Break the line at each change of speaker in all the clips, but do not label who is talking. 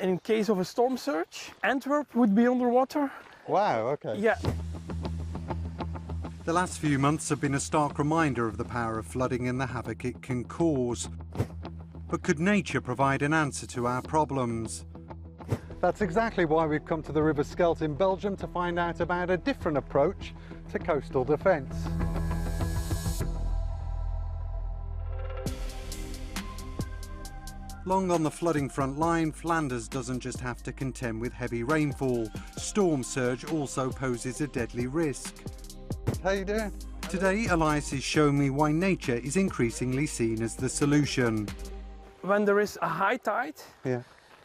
In case of a storm surge, Antwerp would be underwater.
Wow, okay.
Yeah.
The last few months have been a stark reminder of the power of flooding and the havoc it can cause. But could nature provide an answer to our problems?
That's exactly why we've come to the River Scheldt in Belgium to find out about a different approach to coastal defence.
Long on the flooding front line, Flanders doesn't just have to contend with heavy rainfall. Storm surge also poses a deadly risk.
How you doing?
Today, Elias is showing me why nature is increasingly seen as the solution.
When there is a high tide,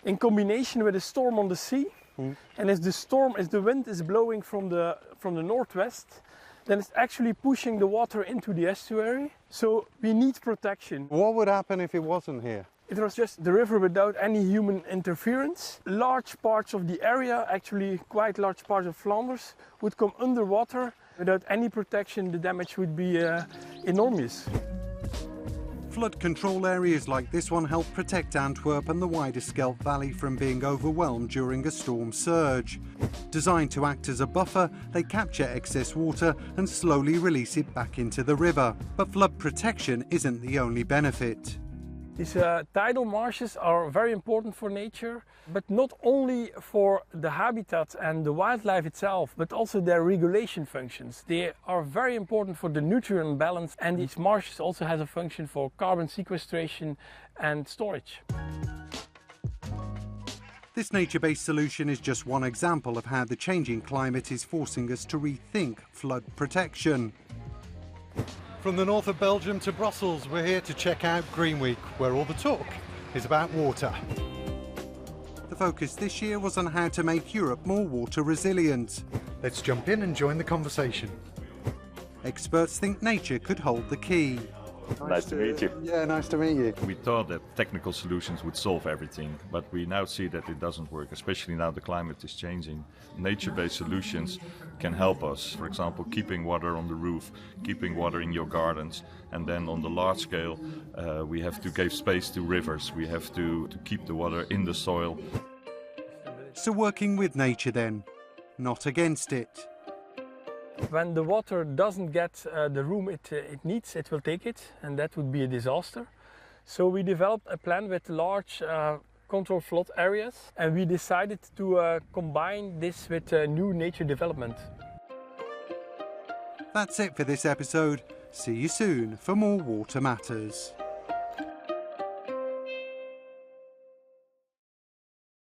in combination with a storm on the sea, and if the wind is blowing from the northwest, then it's actually pushing the water into the estuary. So we need protection.
What would happen if it wasn't here?
It was just the river without any human interference. Large parts of the area, actually quite large parts of Flanders, would come underwater. Without any protection, the damage would be enormous.
Flood control areas like this one help protect Antwerp and the wider Scheldt Valley from being overwhelmed during a storm surge. Designed to act as a buffer, they capture excess water and slowly release it back into the river. But flood protection isn't the only benefit.
These tidal marshes are very important for nature, but not only for the habitat and the wildlife itself, but also their regulation functions. They are very important for the nutrient balance, and these marshes also have a function for carbon sequestration and storage.
This nature-based solution is just one example of how the changing climate is forcing us to rethink flood protection.
From the north of Belgium to Brussels, we're here to check out Green Week, where all the talk is about water.
The focus this year was on how to make Europe more water resilient.
Let's jump in and join the conversation.
Experts think nature could hold the key.
Nice to meet you.
Yeah, nice to meet you.
We thought that technical solutions would solve everything, but we now see that it doesn't work, especially now the climate is changing. Nature-based solutions can help us, for example, keeping water on the roof, keeping water in your gardens, and then on the large scale, we have to give space to rivers, we have to keep the water in the soil.
So working with nature then, not against it.
When the water doesn't get the room it needs, it will take it, and that would be a disaster. So we developed a plan with large controlled flood areas, and we decided to combine this with new nature development.
That's it for this episode. See you soon for more Water Matters.